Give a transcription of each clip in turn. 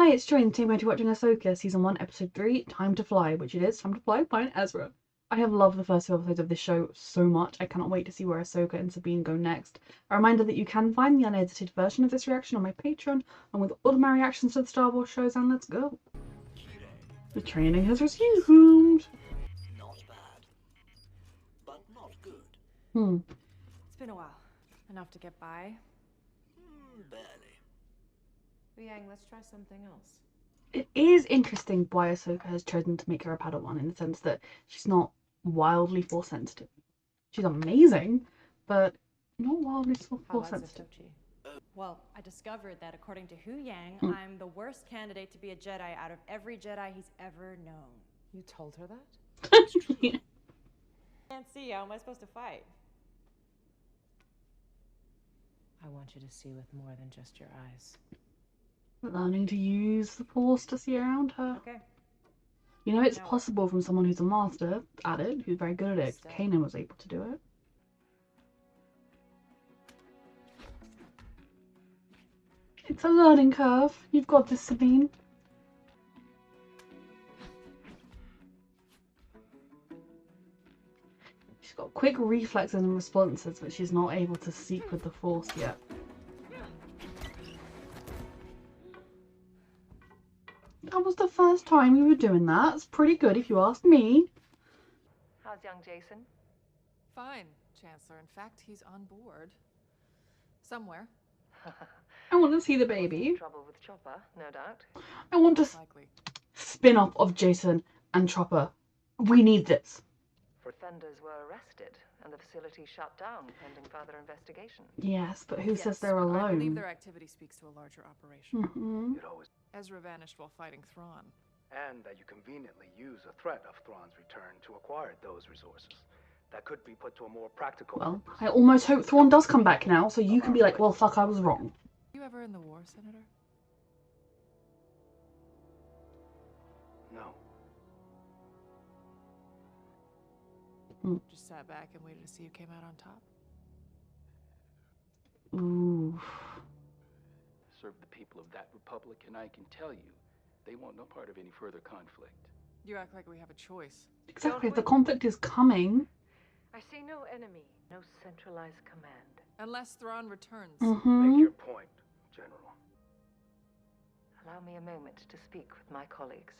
Hi, it's Joy, and today we're watching Ahsoka, Season 1, Episode 3, Time to Fly, which it is, Time to Fly by Ezra. I have loved the first 2 episodes of this show so much, I cannot wait to see where Ahsoka and Sabine go next. A reminder that you can find the unedited version of this reaction on my Patreon, and with all of my reactions to the Star Wars shows, and let's go. The training has resumed. Not bad, but not good. It's been a while. Enough to get by. Barely. Yang, let's try something else. It is interesting why Ahsoka has chosen to make her a Padawan, in the sense that she's not wildly force sensitive. She's amazing, but not wildly force sensitive. Well, I discovered that according to Hu Yang, I'm the worst candidate to be a Jedi out of every Jedi he's ever known. You told her that? Yeah. Can't see, how am I supposed to fight? I want you to see with more than just your eyes. Learning to use the force to see around her. Okay. You know, it's possible from someone who's a master at it, who's very good at it. Kanan was able to do it. It's a learning curve. You've got this, Sabine. She's got quick reflexes and responses, but she's not able to seek with the force yet. That was the first time you were doing that. It's pretty good if you ask me. How's young Jason? Fine, Chancellor. In fact, he's on board. Somewhere. I want to see the baby. Trouble with Chopper, no doubt. I want a Likely. spin-off of Jason and Chopper. We need this. Defenders were arrested and the facility shut down pending further investigation. Yes, but who says they're I alone? believe their activity speaks to a larger operation. You'd always, Ezra vanished while fighting Thrawn. and that you conveniently use a threat of Thrawn's return to acquire those resources. That could be put to a more practical Well, purpose. I almost hope Thrawn does come back now, so you can be like, well, fuck, I was wrong. You ever in the war, Senator? No. Just sat back and waited to see who came out on top? Ooh. Serve the people of that republic, and I can tell you, they want no part of any further conflict. You act like we have a choice. Exactly, the conflict is coming. I see no enemy, no centralized command. Unless Thrawn returns. Make your point, General. Allow me a moment to speak with my colleagues.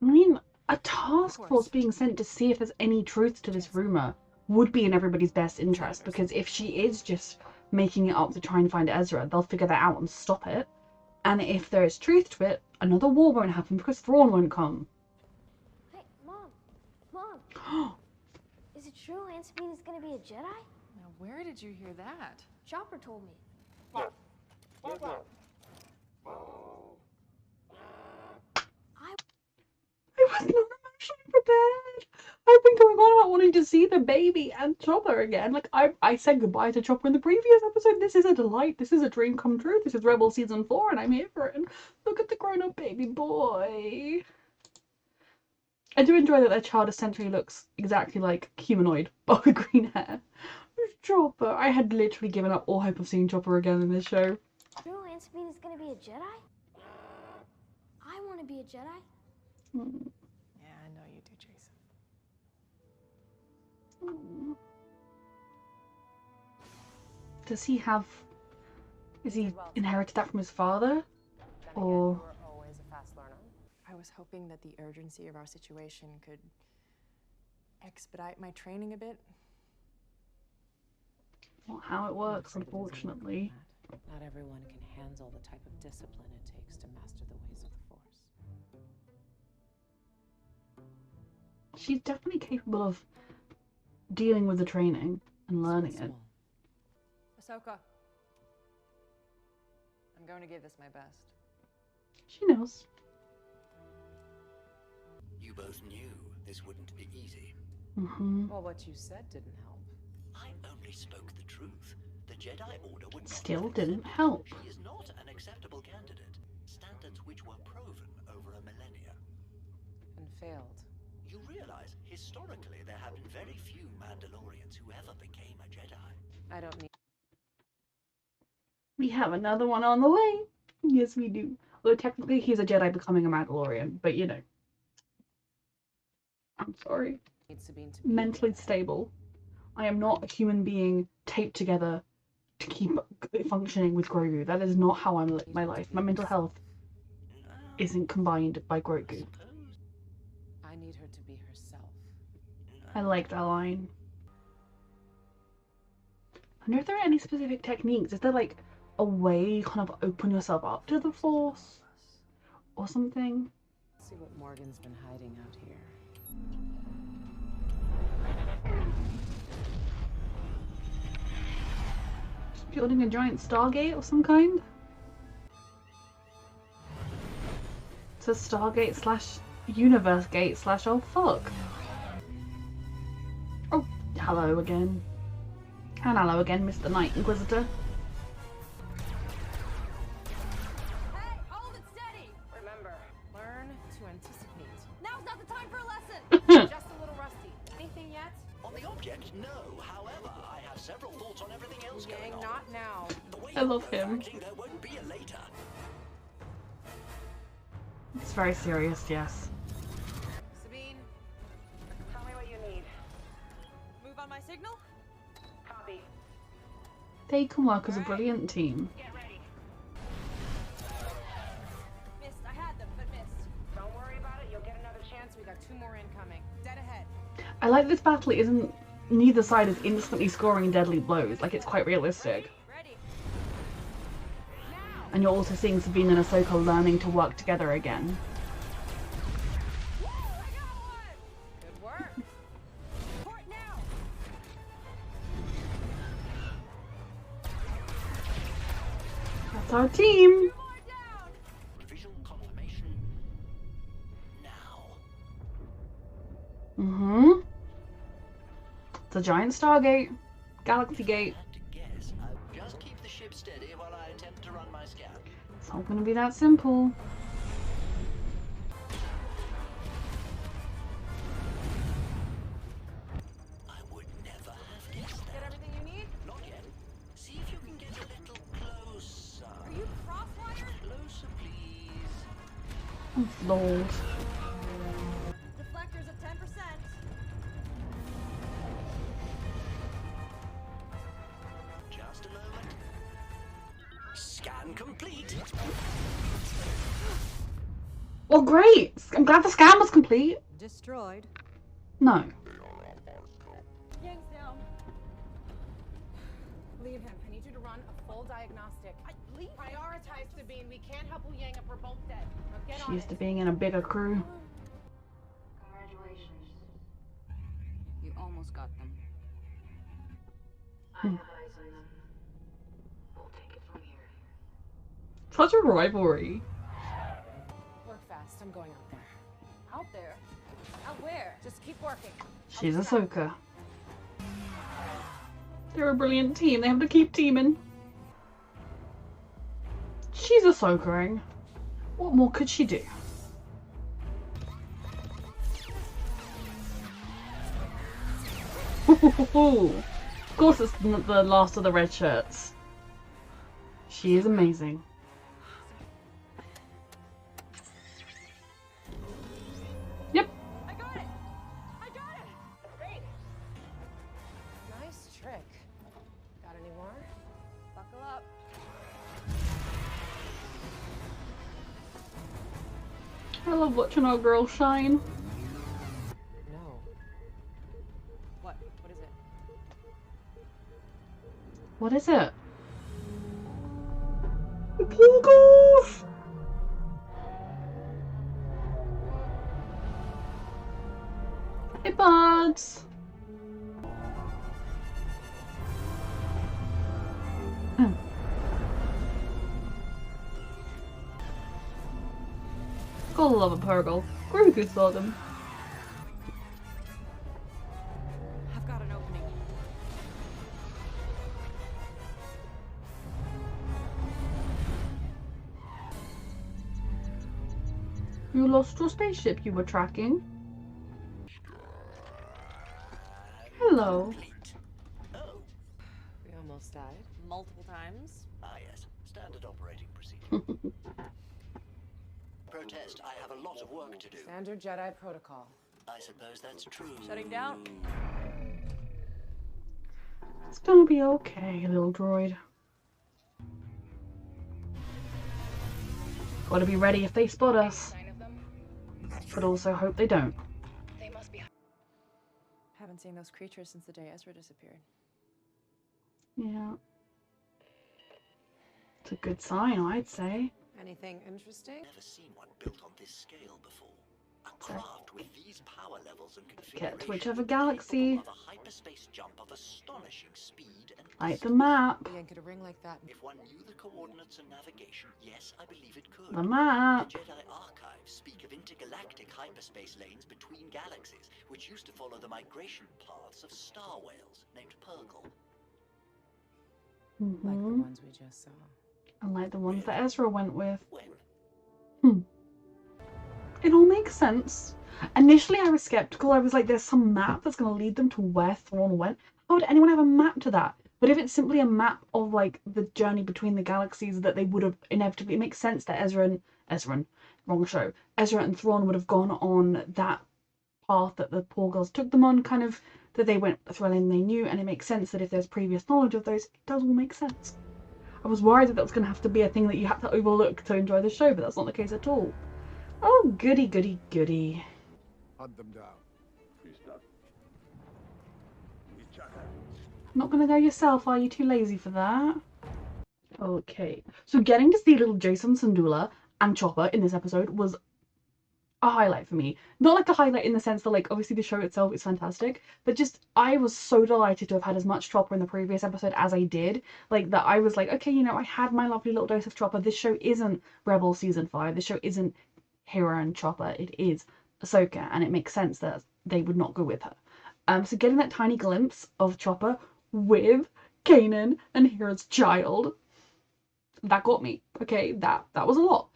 I mean, a task force being sent to see if there's any truth to this rumor would be in everybody's best interest, because if she is just making it up to try and find Ezra, they'll figure that out and stop it. And if there is truth to it, another war won't happen because Thrawn won't come. Hey, Mom! Is it true Aunt Sabine is gonna be a Jedi? Now, where did you hear that? Chopper told me. I was not emotionally prepared. I've been going on about wanting to see the baby and Chopper again. Like, I said goodbye to Chopper in the previous episode. This is a delight. This is a dream come true. This is Rebel Season 4 and I'm here for it. And look at the grown-up baby boy. I do enjoy that their child essentially looks exactly like humanoid, but with green hair. Chopper. I had literally given up all hope of seeing Chopper again in this show. True Aunt Sabine is gonna be a Jedi? I want to be a Jedi. Yeah, I know you do, Jason. Does he have... Is he inherited that from his father? Or... You were always a fast learner. I was hoping that the urgency of our situation could expedite my training a bit. Not how it works, unfortunately. Not everyone can handle the type of discipline it takes to master the ways of the Force. She's definitely capable of dealing with the training and learning it. Ahsoka. I'm going to give this my best. She knows. You both knew this wouldn't be easy. Well, what you said didn't help. I only spoke the truth. The Jedi Order would not Still accept didn't her. help. She is not an acceptable candidate. Standards which were proven over a millennia. And failed. You realize, historically, there have been very few Mandalorians who ever became a Jedi. I don't need We have another one on the way. Yes, we do. Although technically he's a Jedi becoming a Mandalorian, but you know. I'm sorry. Sabine to be Mentally stable. I am not a human being taped together to keep functioning with Grogu. That is not how I live my life. My mental health isn't combined by Grogu. I need her to be herself. I like that line. I wonder if there are any specific techniques. Is there like a way you kind of open yourself up to the Force? Or something? Let's see what Morgan's been hiding out here. Building a giant Stargate of some kind? It's a Stargate slash Universe Gate slash oh fuck. Oh, hello again. And hello again, Mr. Night Inquisitor. Hey, hold it steady! Remember, learn to anticipate. Now's not the time for a lesson! Just a little rusty. Anything yet? On the object, no. However, I have several thoughts on everything else Yang, going on. not now. The way I love you're him. acting, there won't be a later. It's very serious, yes. Sabine, Tell me what you need. Move on my signal? Copy. They can work as a brilliant team. Get ready. Missed. I had them, but missed. don't worry about it. You'll get another chance. We got 2 more incoming. Dead ahead. I like this battle isn't neither side is instantly scoring deadly blows, like it's quite realistic. Ready. And you're also seeing Sabine and Ahsoka learning to work together again. Woo! I got one! Good work. Port now! That's our team! More down! Visual confirmation. Now. Mm-hmm. It's a giant Stargate. Galaxy Gate. Had to guess. Just keep the ship steady while I attempt to run my scan. It's not gonna be that simple. I would never have guessed Get that. everything you need? Not yet. See if you can get a little closer. Are you crosswired? Closer, please. Lord. Deflectors at 10%. Just a moment. Scan complete. Well, great! I'm glad the scan was complete. Destroyed. No. Yang's down. Leave him. I need you to run a full diagnostic. Prioritize Sabine. We can't help Wu Yang if we're both dead. Now get She's on used to it. being in a bigger crew. Congratulations. You almost got them. I have eyes on them. We'll take it from here. Such a rivalry. Work fast. I'm going out there. Out there? Out where? Just keep working. She's Ahsoka. They're a brilliant team. They have to keep teaming. She's Ahsoka-ing. What more could she do? Of course it's the last of the red shirts. She is amazing. Yep. I got it! I got it! Great. Nice trick. Got any more? Buckle up. I love watching our girls shine. No. What? What is it? What is it? The Porgles! Hey, buds! Gotta love a Porgle. Grogu saw them. I've got an opening. You lost your spaceship you were tracking. Hello. Complete. Oh, We almost died. Multiple times. yes. Standard operating procedure. Protest, I have a lot of work to do. Standard Jedi protocol. I suppose that's true. Shutting down. It's gonna be okay, little droid. Gotta be ready if they spot us. But also hope they don't. Haven't seen those creatures since the day Ezra disappeared. Yeah. It's a good sign, I'd say. Anything interesting? Never seen one built on this scale before. A craft with these power levels and configuration. Get to whichever galaxy. Of a hyperspace jump of astonishing speed and Like the map. Yank at a ring like that. If one knew the coordinates and navigation, yes, I believe it could. The map. The Jedi archives speak of intergalactic hyperspace lanes between galaxies, which used to follow the migration paths of star whales named Purgle. Like the ones we just saw. Unlike the ones that Ezra went with. When? It all makes sense. Initially I was skeptical. I was like, there's some map that's going to lead them to where Thrawn went. How would anyone have a map to that? But if it's simply a map of like the journey between the galaxies that they would have inevitably, it makes sense that Ezra and Thrawn would have gone on that path that the poor girls took them on, kind of, that they went through a lane they knew, and it makes sense that if there's previous knowledge of those, it does all make sense. I was worried that was going to have to be a thing that you had to overlook to enjoy the show, but that's not the case at all. Oh, goody, goody, goody. Hunt them down. Not gonna go yourself, are you too lazy for that? Okay, so getting to see little Jason Syndulla and Chopper in this episode was a highlight for me. Not like a highlight in the sense that, like, obviously the show itself is fantastic, but just I was so delighted to have had as much Chopper in the previous episode as I did. Like, that I was like, okay, you know, I had my lovely little dose of Chopper. This show isn't Rebel Season 5. This show isn't Hera and Chopper. It is Ahsoka, and it makes sense that they would not go with her. So getting that tiny glimpse of Chopper with Kanan and Hera's child, that got me. Okay, that was a lot.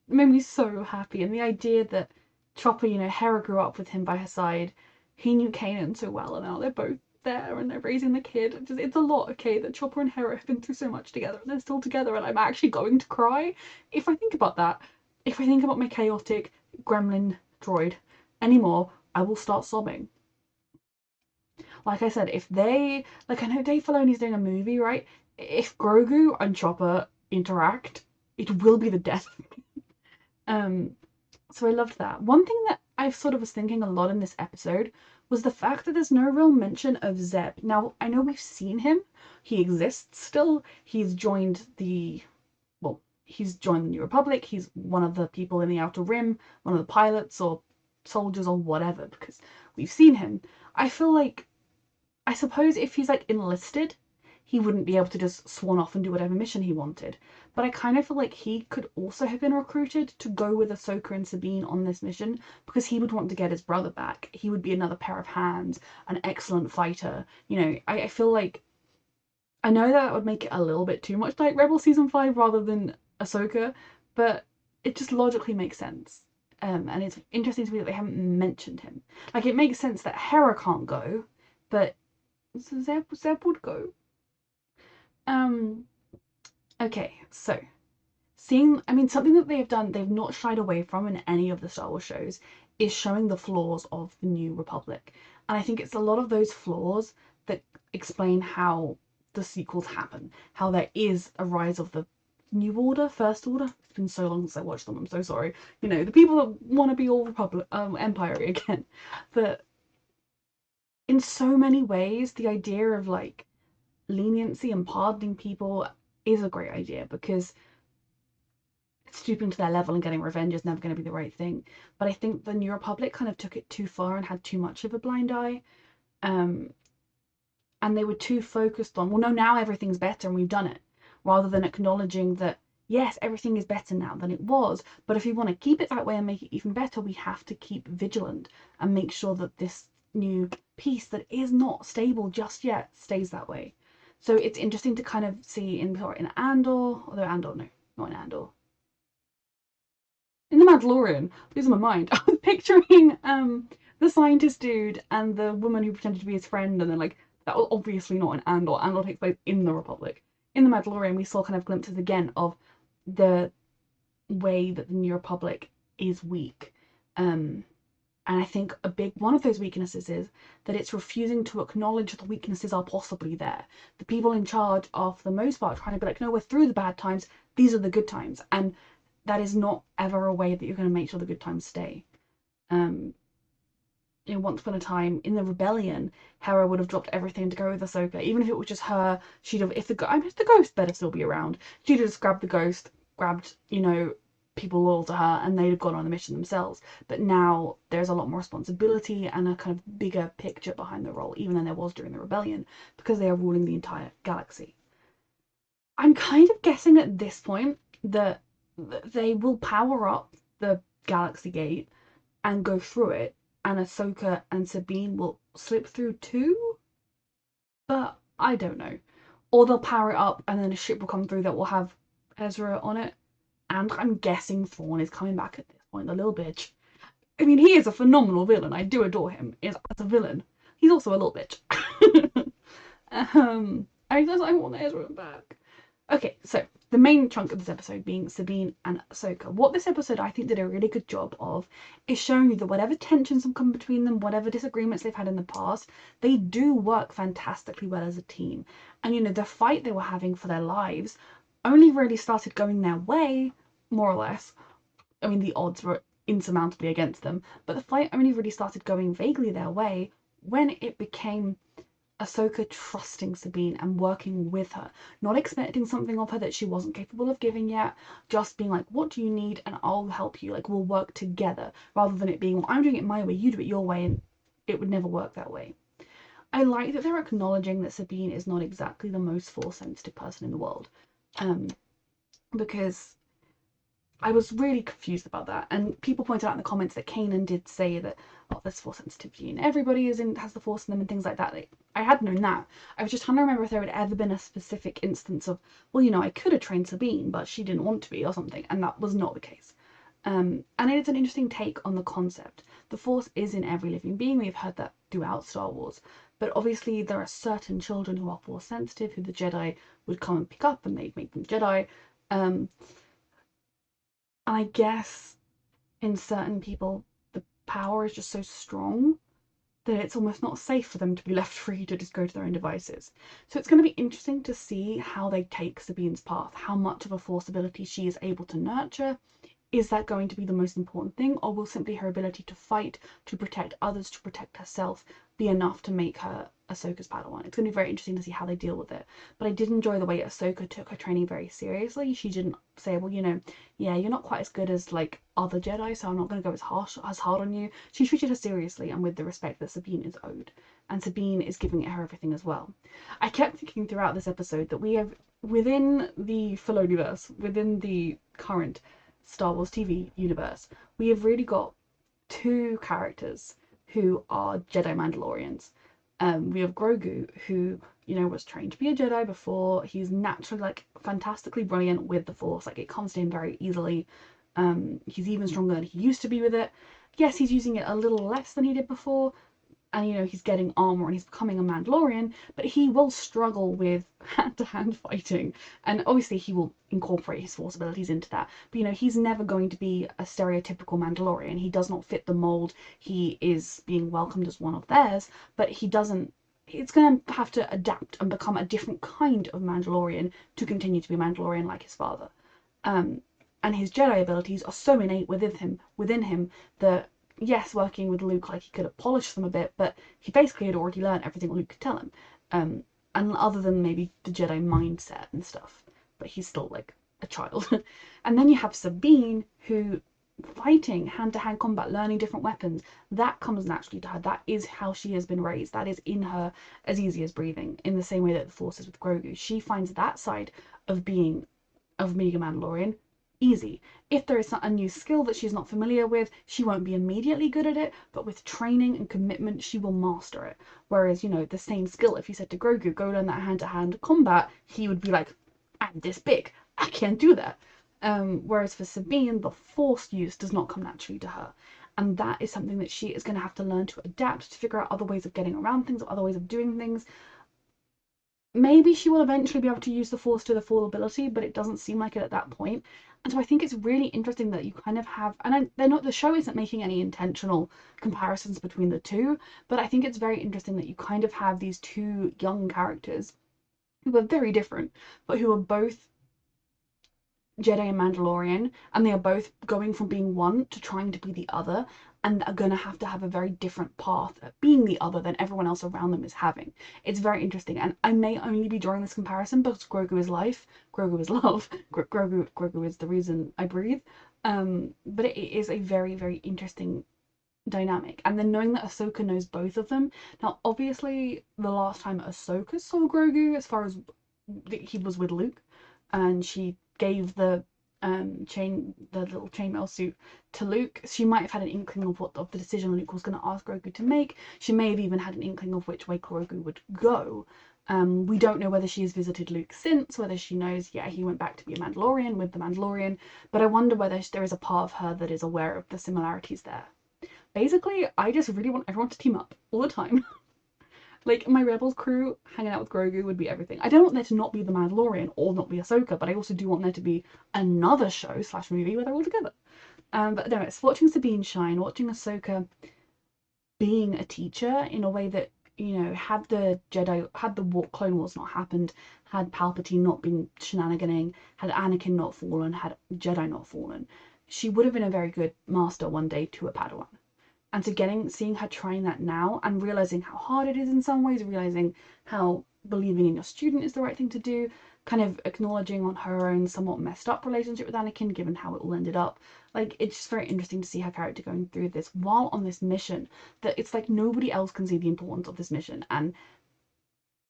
Made me so happy, and the idea that Chopper, you know, Hera grew up with him by her side, he knew Kanan so well, and now they're both there and they're raising the kid. It's a lot, okay, that Chopper and Hera have been through so much together, and they're still together, and I'm actually going to cry if I think about that. If I think about my chaotic gremlin droid anymore, I will start sobbing. Like I said, if they, like, I know Dave Filoni's doing a movie, right? If Grogu and Chopper interact, it will be the death of me. So I loved that. One thing that I sort of was thinking a lot in this episode was the fact that there's no real mention of Zeb. Now, I know we've seen him. He exists still. He's joined the New Republic. He's one of the people in the Outer Rim, one of the pilots or soldiers or whatever, because we've seen him. I feel like, I suppose if he's like enlisted, he wouldn't be able to just swan off and do whatever mission he wanted. But I kind of feel like he could also have been recruited to go with Ahsoka and Sabine on this mission, because he would want to get his brother back. He would be another pair of hands, an excellent fighter. You know, I feel like, I know that would make it a little bit too much like Rebel Season 5 rather than Ahsoka, but it just logically makes sense. And it's interesting to me that they haven't mentioned him. Like, it makes sense that Hera can't go, but Zeb would go. Okay, so something that they've not shied away from in any of the Star Wars shows is showing the flaws of the New Republic. And I think it's a lot of those flaws that explain how the sequels happen, how there is a rise of the New Order, First Order. It's been so long since I watched them, I'm so sorry. You know, the people that want to be all Empire again. But in so many ways, the idea of, like, leniency and pardoning people is a great idea, because stooping to their level and getting revenge is never going to be the right thing. But I think the New Republic kind of took it too far and had too much of a blind eye. And they were too focused on, well, no, now everything's better and we've done it, rather than acknowledging that, yes, everything is better now than it was, but if we want to keep it that way and make it even better, we have to keep vigilant and make sure that this new piece that is not stable just yet stays that way. So it's interesting to kind of see in Andor, although Andor, no, not in Andor. In The Mandalorian, losing my mind. I was picturing the scientist dude and the woman who pretended to be his friend, and then, like, that was obviously not in Andor. Andor takes place in the Republic. In The Mandalorian, we saw kind of glimpses again of the way that the New Republic is weak. And I think one of those weaknesses is that it's refusing to acknowledge the weaknesses are possibly there. The people in charge are, for the most part, trying to be like, no, we're through the bad times, these are the good times. And that is not ever a way that you're going to make sure the good times stay. Once upon a time in the rebellion, Hera would have dropped everything to go with Ahsoka, even if it was just her. She'd have, if the ghost better still be around, she'd have just grabbed the ghost, grabbed people loyal to her, and they'd have gone on the mission themselves. But now there's a lot more responsibility and a kind of bigger picture behind the role, even than there was during the rebellion, because they are ruling the entire galaxy. I'm kind of guessing at this point that they will power up the Galaxy Gate and go through it, and Ahsoka and Sabine will slip through too? But I don't know. Or they'll power it up and then a ship will come through that will have Ezra on it. And I'm guessing Thrawn is coming back at this point, the little bitch. I mean, he is a phenomenal villain. I do adore him as a villain. He's also a little bitch. I want Ezra back. Okay, so the main chunk of this episode being Sabine and Ahsoka. What this episode I think did a really good job of is showing you that whatever tensions have come between them, whatever disagreements they've had in the past, they do work fantastically well as a team. And the fight they were having for their lives only really started going their way, more or less. I mean, the odds were insurmountably against them, but the fight only really started going vaguely their way when it became Ahsoka trusting Sabine and working with her, not expecting something of her that she wasn't capable of giving yet, just being like, what do you need and I'll help you, like we'll work together, rather than it being, well, I'm doing it my way, you do it your way, and it would never work that way. I like that they're acknowledging that Sabine is not exactly the most force sensitive person in the world, because I was really confused about that, and people pointed out in the comments that Kanan did say that, oh, there's force sensitivity and everybody has the force in them and things like that. I had known that. I was just trying to remember if there had ever been a specific instance of, well, I could have trained Sabine, but she didn't want to be or something, and that was not the case. And it's an interesting take on the concept. The force is in every living being. We've heard that throughout Star Wars, but obviously there are certain children who are force sensitive, who the Jedi would come and pick up and they'd make them Jedi. I guess in certain people, the power is just so strong that it's almost not safe for them to be left free to just go to their own devices. So it's going to be interesting to see how they take Sabine's path, how much of a force ability she is able to nurture. Is that going to be the most important thing, or will simply her ability to fight, to protect others, to protect herself be enough to make her Ahsoka's Padawan? It's going to be very interesting to see how they deal with it. But I did enjoy the way Ahsoka took her training very seriously. She didn't say, well, yeah, you're not quite as good as like other Jedi, so I'm not going to go as hard on you. She treated her seriously and with the respect that Sabine is owed. And Sabine is giving her everything as well. I kept thinking throughout this episode that we have, within the Filoniverse, within the current Star Wars TV universe, we have really got two characters who are Jedi Mandalorians. We have Grogu, who was trained to be a Jedi before. He's naturally like fantastically brilliant with the Force. Like it comes to him very easily. He's even stronger than he used to be with it. Yes, he's using it a little less than he did before, and he's getting armor and he's becoming a Mandalorian, but he will struggle with hand-to-hand fighting, and obviously he will incorporate his force abilities into that, but he's never going to be a stereotypical Mandalorian. He does not fit the mold. He is being welcomed as one of theirs, but he doesn't. It's going to have to adapt and become a different kind of Mandalorian to continue to be Mandalorian like his father. And his Jedi abilities are so innate within him that, yes, working with Luke, like he could have polished them a bit, but he basically had already learned everything Luke could tell him. And other than maybe the Jedi mindset and stuff, but he's still like a child. And then you have Sabine, who fighting hand-to-hand combat, learning different weapons, that comes naturally to her. That is how she has been raised. That is in her as easy as breathing, in the same way that the Force is with Grogu. She finds that side of being a Mandalorian easy. If there is a new skill that she's not familiar with, she won't be immediately good at it, but with training and commitment, she will master it. Whereas, the same skill, if you said to Grogu, go learn that hand-to-hand combat, he would be like, I'm this big, I can't do that. Whereas for Sabine, the Force use does not come naturally to her. And that is something that she is going to have to learn to adapt, to figure out other ways of getting around things, or other ways of doing things. maybe she will eventually be able to use the Force to the full ability, but it doesn't seem like it at that point. And so I think it's really interesting that you kind of have, and they're not, the show isn't making any intentional comparisons between the two, but I think it's very interesting that you kind of have these two young characters who are very different, but who are both Jedi and Mandalorian, and they are both going from being one to trying to be the other, and are going to have a very different path at being the other than everyone else around them is having. It's very interesting, and I may only be drawing this comparison because Grogu is life, Grogu is love, Grogu is the reason I breathe. But it is a very, very interesting dynamic. And then knowing that Ahsoka knows both of them. Now, obviously, the last time Ahsoka saw Grogu, as far as he was with Luke, and she gave the little chainmail suit to Luke, she might have had an inkling of the decision Luke was going to ask Grogu to make. She may have even had an inkling of which way Grogu would go. We don't know whether she has visited Luke since, whether she knows, yeah, he went back to be a Mandalorian with the Mandalorian, but I wonder whether there is a part of her that is aware of the similarities there. Basically, I just really want everyone to team up all the time. Like, my Rebels crew hanging out with Grogu would be everything. I don't want there to not be The Mandalorian or not be Ahsoka, but I also do want there to be another show / movie where they're all together. But no, it's watching Sabine shine, watching Ahsoka being a teacher in a way that, you know, had the Clone Wars not happened, had Palpatine not been shenaniganing, had Anakin not fallen, had Jedi not fallen, she would have been a very good master one day to a Padawan. And so seeing her trying that now and realizing how hard it is in some ways, realizing how believing in your student is the right thing to do, kind of acknowledging on her own somewhat messed up relationship with Anakin, given how it all ended up. Like, it's just very interesting to see her character going through this while on this mission that it's like nobody else can see the importance of this mission. And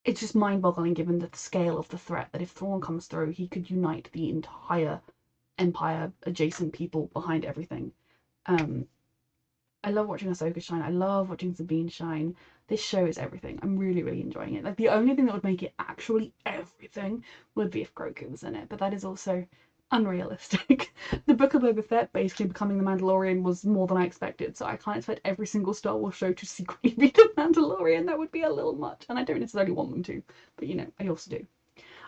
it's just mind-boggling given the scale of the threat that if Thrawn comes through, he could unite the entire Empire adjacent people behind everything. I love watching Ahsoka shine. I love watching Sabine shine. This show is everything. I'm really, really enjoying it. Like, the only thing that would make it actually everything would be if Grogu was in it, but that is also unrealistic. The Book of Boba Fett basically becoming the Mandalorian was more than I expected, so I can't expect every single Star Wars show to secretly be the Mandalorian. That would be a little much, and I don't necessarily want them to, but you know, I also do.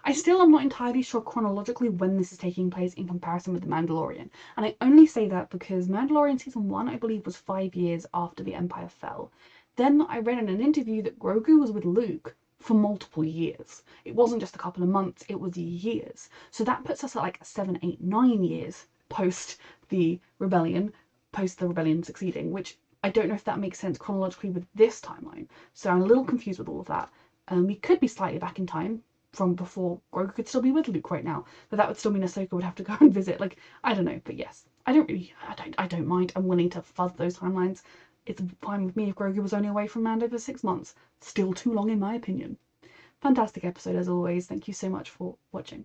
I still am not entirely sure chronologically when this is taking place in comparison with The Mandalorian, and I only say that because Mandalorian Season 1, I believe, was 5 years after the Empire fell. Then I read in an interview that Grogu was with Luke for multiple years. It wasn't just a couple of months, it was years. So that puts us at like 7, 8, 9 years post the rebellion succeeding, which I don't know if that makes sense chronologically with this timeline. So I'm a little confused with all of that. We could be slightly back in time, from before Grogu could still be with Luke right now, but that would still mean Ahsoka would have to go and visit. Like, I don't know, but yes, I don't mind. I'm willing to fuzz those timelines. It's fine with me if Grogu was only away from Mando for 6 months. Still too long in my opinion. Fantastic episode as always. Thank you so much for watching.